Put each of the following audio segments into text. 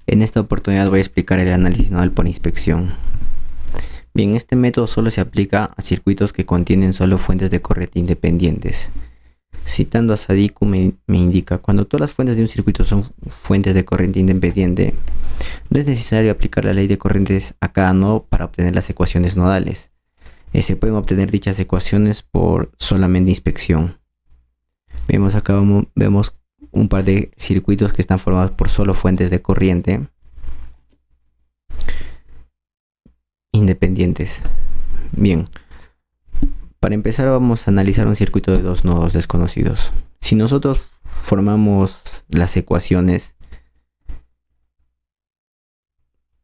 En esta oportunidad voy a explicar el análisis nodal por inspección. Bien, este método solo se aplica a circuitos que contienen solo fuentes de corriente independientes. Citando a Sadiku me indica, cuando todas las fuentes de un circuito son fuentes de corriente independiente, no es necesario aplicar la ley de corrientes a cada nodo para obtener las ecuaciones nodales. Se pueden obtener dichas ecuaciones por solamente inspección. Vemos acá vemos un par de circuitos que están formados por solo fuentes de corriente independientes. Bien, para empezar vamos a analizar un circuito de dos nodos desconocidos. Si nosotros formamos las ecuaciones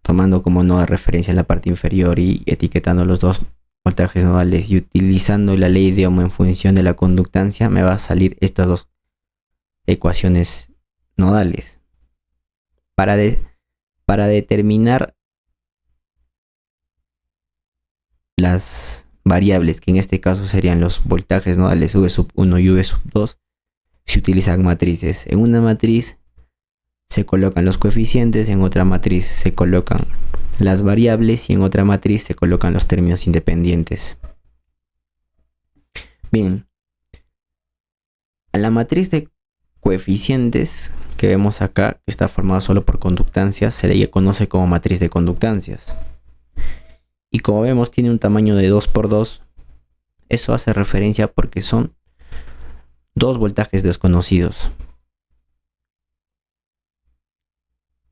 tomando como nodo de referencia la parte inferior y etiquetando los dos voltajes nodales y utilizando la ley de Ohm en función de la conductancia, me va a salir estas dos ecuaciones nodales. Para determinar las variables, que en este caso serían los voltajes nodales V1 y V2, se utilizan matrices. En una matriz se colocan los coeficientes, en otra matriz se colocan las variables y en otra matriz se colocan los términos independientes. Bien, a la matriz de coeficientes que vemos acá, que está formada solo por conductancias, se le conoce como matriz de conductancias. Y como vemos tiene un tamaño de 2×2. Eso hace referencia porque son dos voltajes desconocidos.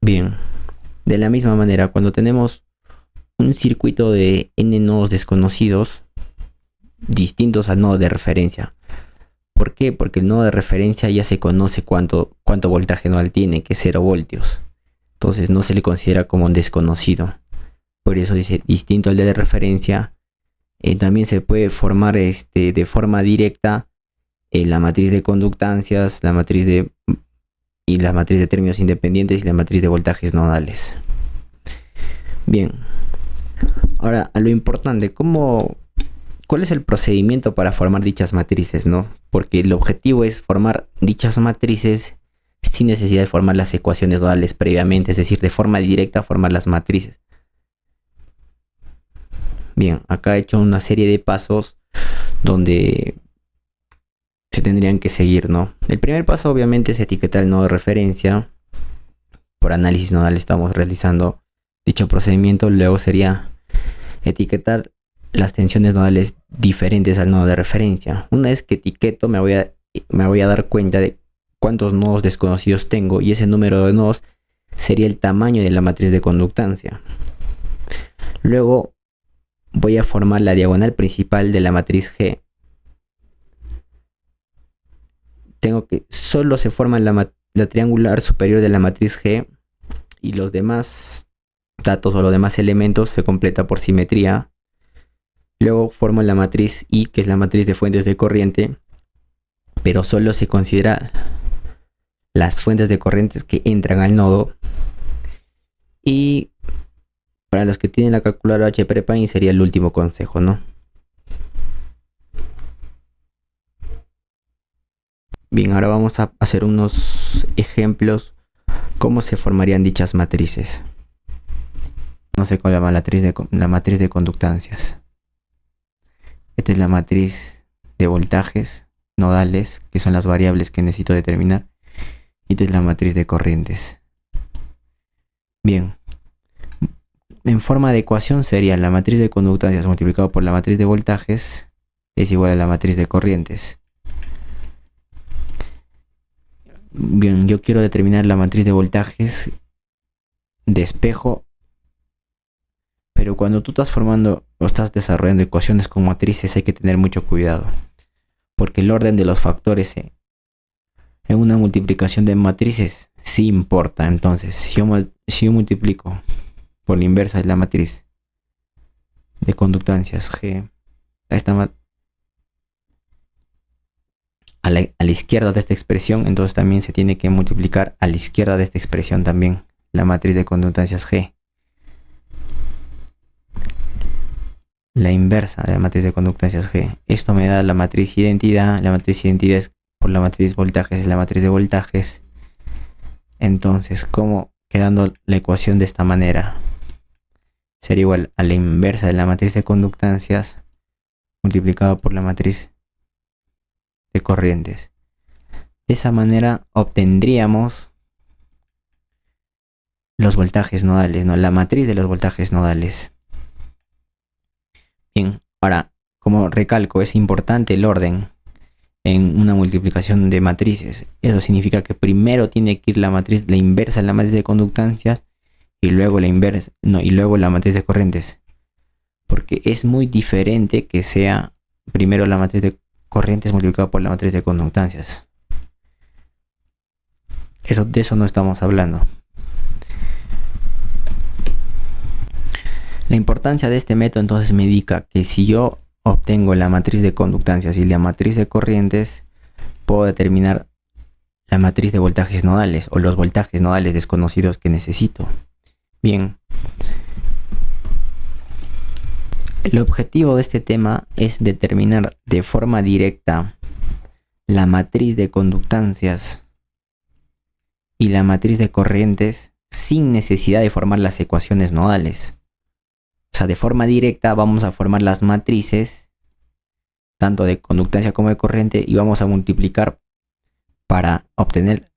Bien, de la misma manera, cuando tenemos un circuito de n nodos desconocidos distintos al nodo de referencia. ¿Por qué? Porque el nodo de referencia ya se conoce cuánto voltaje nodal tiene, que es 0 voltios. Entonces no se le considera como un desconocido. Por eso dice distinto al de referencia. También se puede formar de forma directa la matriz de conductancias, la matriz de términos independientes y la matriz de voltajes nodales. Bien, ahora a lo importante, ¿cuál es el procedimiento para formar dichas matrices, no? Porque el objetivo es formar dichas matrices sin necesidad de formar las ecuaciones nodales previamente, es decir, de forma directa formar las matrices. Bien, acá he hecho una serie de pasos donde se tendrían que seguir, ¿no? El primer paso obviamente es etiquetar el nodo de referencia. Por análisis nodal estamos realizando dicho procedimiento. Luego sería etiquetar las tensiones nodales diferentes al nodo de referencia. Una vez que etiqueto me voy a dar cuenta de cuántos nodos desconocidos tengo, y ese número de nodos sería el tamaño de la matriz de conductancia. Luego voy a formar la diagonal principal de la matriz G. Solo se forma la triangular superior de la matriz G, y los demás datos o los demás elementos se completa por simetría. Luego formo la matriz I, que es la matriz de fuentes de corriente, pero solo se considera las fuentes de corrientes que entran al nodo. Y para los que tienen la calculadora HP Paint sería el último consejo, ¿no? Bien, ahora vamos a hacer unos ejemplos cómo se formarían dichas matrices. No sé cuál es la matriz de conductancias. Esta es la matriz de voltajes nodales, que son las variables que necesito determinar. Y esta es la matriz de corrientes. Bien, en forma de ecuación sería la matriz de conductancias multiplicado por la matriz de voltajes es igual a la matriz de corrientes. Bien, yo quiero determinar la matriz de voltajes de espejo, pero cuando tú estás formando o estás desarrollando ecuaciones con matrices hay que tener mucho cuidado, porque el orden de los factores en una multiplicación de matrices sí importa. Entonces, si yo multiplico por la inversa de la matriz de conductancias G, a la izquierda de esta expresión, entonces también se tiene que multiplicar a la izquierda de esta expresión también la matriz de conductancias G. La inversa de la matriz de conductancias G. Esto me da la matriz identidad. La matriz identidad es por la matriz voltajes, es la matriz de voltajes. Entonces, quedando la ecuación de esta manera. Sería igual a la inversa de la matriz de conductancias multiplicado por la matriz de corrientes. De esa manera obtendríamos los voltajes nodales, ¿no? La matriz de los voltajes nodales. Bien, ahora, como recalco, es importante el orden en una multiplicación de matrices. Eso significa que primero tiene que ir la inversa de la matriz de conductancias y luego la inversa, no, y luego la matriz de corrientes. Porque es muy diferente que sea primero la matriz de corrientes multiplicada por la matriz de conductancias. De eso no estamos hablando. La importancia de este método entonces me indica que si yo obtengo la matriz de conductancias y la matriz de corrientes, puedo determinar la matriz de voltajes nodales o los voltajes nodales desconocidos que necesito. Bien. El objetivo de este tema es determinar de forma directa la matriz de conductancias y la matriz de corrientes sin necesidad de formar las ecuaciones nodales. O sea, de forma directa vamos a formar las matrices, tanto de conductancia como de corriente, y vamos a multiplicar para obtener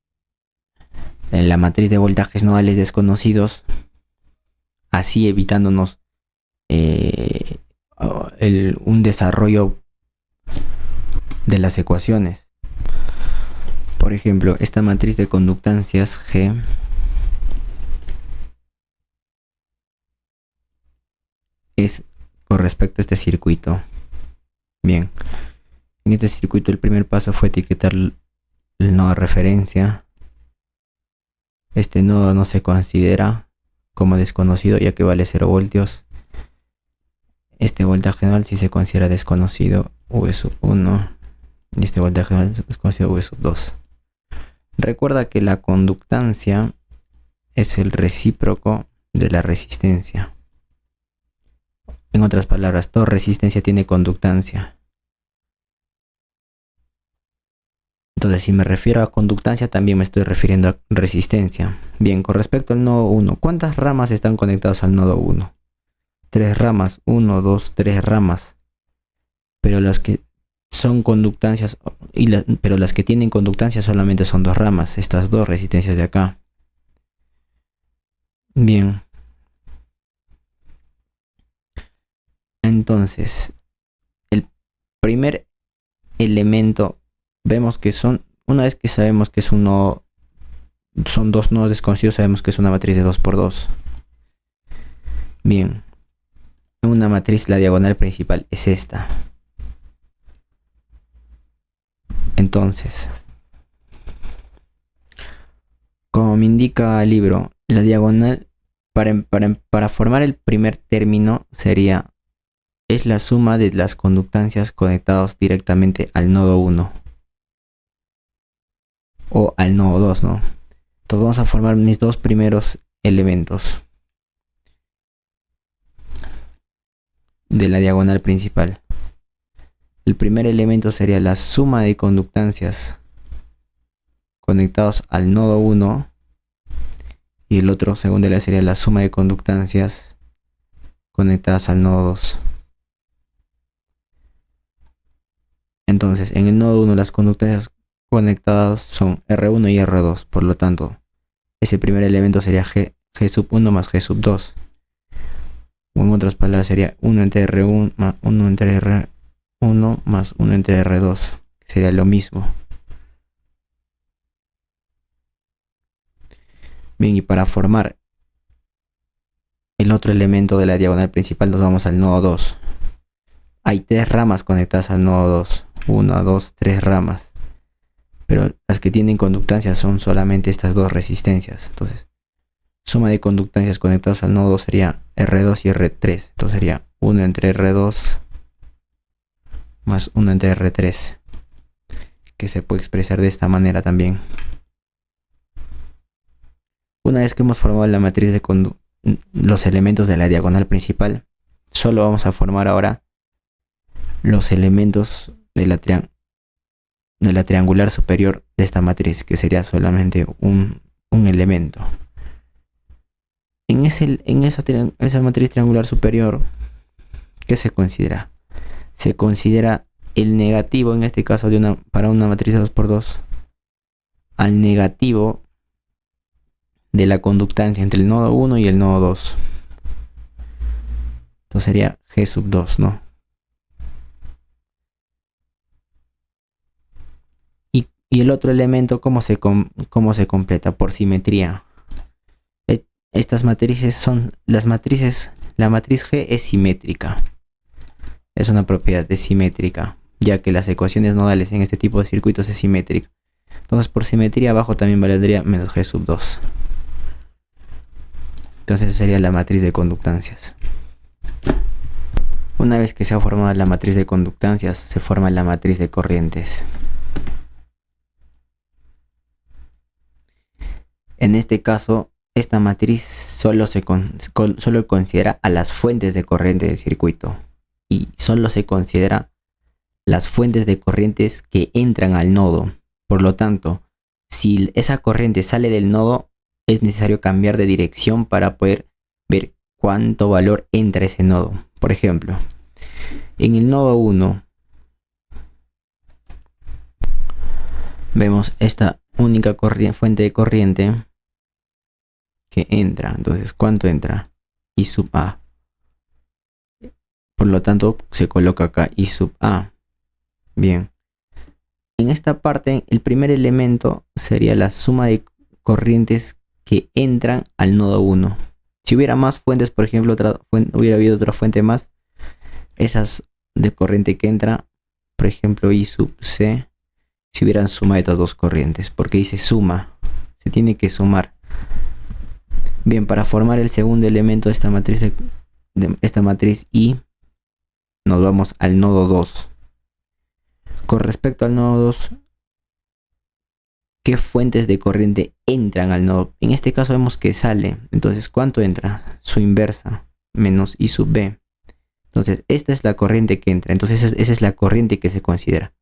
la matriz de voltajes nodales desconocidos, así evitándonos un desarrollo de las ecuaciones. Por ejemplo, esta matriz de conductancias G es con respecto a este circuito. Bien, en este circuito el primer paso fue etiquetar el nodo de referencia. Este nodo no se considera como desconocido ya que vale 0 voltios. Este voltaje nodal sí se considera desconocido, V1, y este voltaje nodal es desconocido, V2. Recuerda que la conductancia es el recíproco de la resistencia. En otras palabras, toda resistencia tiene conductancia. Entonces, si me refiero a conductancia, también me estoy refiriendo a resistencia. Bien, con respecto al nodo 1, ¿cuántas ramas están conectadas al nodo 1? 3 ramas, 1, 2, 3 ramas. Pero las que son conductancias, pero las que tienen conductancia solamente son 2 ramas, estas 2 resistencias de acá. Bien. Entonces, el primer elemento, vemos que una vez que sabemos que son 2 nodos desconocidos, sabemos que es una matriz de 2 por 2. Bien, una matriz, la diagonal principal es esta. Entonces, como me indica el libro, la diagonal para formar el primer término es la suma de las conductancias conectadas directamente al nodo 1 o al nodo 2, ¿no? Entonces vamos a formar mis dos primeros elementos de la diagonal principal. El primer elemento sería la suma de conductancias conectados al nodo 1 y el otro segundo sería la suma de conductancias conectadas al nodo 2. Entonces, en el nodo 1 las conductancias conectadas son R1 y R2, por lo tanto, ese primer elemento sería G1 más G2. O en otras palabras sería 1 entre R1 más 1 entre R1 más 1 entre R2, que sería lo mismo. Bien, y para formar el otro elemento de la diagonal principal nos vamos al nodo 2. Hay 3 ramas conectadas al nodo 2. 1, 2, 3 ramas. Pero las que tienen conductancia son solamente estas dos resistencias. Entonces, suma de conductancias conectadas al nodo 2 sería R2 y R3. Entonces sería 1 entre R2 más 1 entre R3. Que se puede expresar de esta manera también. Una vez que hemos formado la matriz de los elementos de la diagonal principal, solo vamos a formar ahora los elementos de la triangular superior de esta matriz, que sería solamente un elemento. esa matriz triangular superior, ¿qué se considera? Se considera el negativo, en este caso para una matriz de 2×2, al negativo de la conductancia entre el nodo 1 y el nodo 2. Entonces sería G2, ¿no? Y el otro elemento, ¿cómo se completa? Por simetría. Estas matrices son la matriz G es simétrica. Es una propiedad de simétrica, ya que las ecuaciones nodales en este tipo de circuitos es simétrica. Entonces por simetría abajo también valdría menos G2. Entonces esa sería la matriz de conductancias. Una vez que se ha formado la matriz de conductancias, se forma la matriz de corrientes. En este caso, esta matriz solo considera a las fuentes de corriente del circuito y solo se considera las fuentes de corrientes que entran al nodo. Por lo tanto, si esa corriente sale del nodo, es necesario cambiar de dirección para poder ver cuánto valor entra a ese nodo. Por ejemplo, en el nodo 1 vemos esta única fuente de corriente que entra. Entonces, ¿cuánto entra? I sub A. Por lo tanto, se coloca acá I sub A. Bien. En esta parte, el primer elemento sería la suma de corrientes que entran al nodo 1. Si hubiera más fuentes, por ejemplo, hubiera habido otra fuente más, esas de corriente que entra, por ejemplo, I sub C, si hubieran suma de estas dos corrientes, porque dice suma, se tiene que sumar. Bien, para formar el segundo elemento de esta matriz I, nos vamos al nodo 2. Con respecto al nodo 2, ¿qué fuentes de corriente entran al nodo? En este caso vemos que sale. Entonces, ¿cuánto entra? Su inversa, menos I sub B. Entonces, esta es la corriente que entra. Entonces, esa es la corriente que se considera.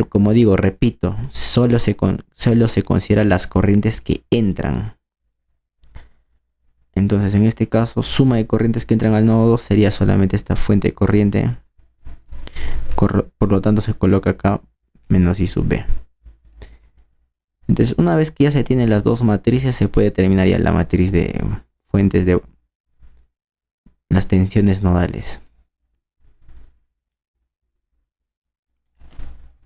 Como digo, repito, solo se consideran las corrientes que entran. Entonces, en este caso, suma de corrientes que entran al nodo 2 sería solamente esta fuente de corriente. Por lo tanto, se coloca acá menos I sub B. Entonces, una vez que ya se tienen las dos matrices, se puede determinar ya la matriz de fuentes de las tensiones nodales.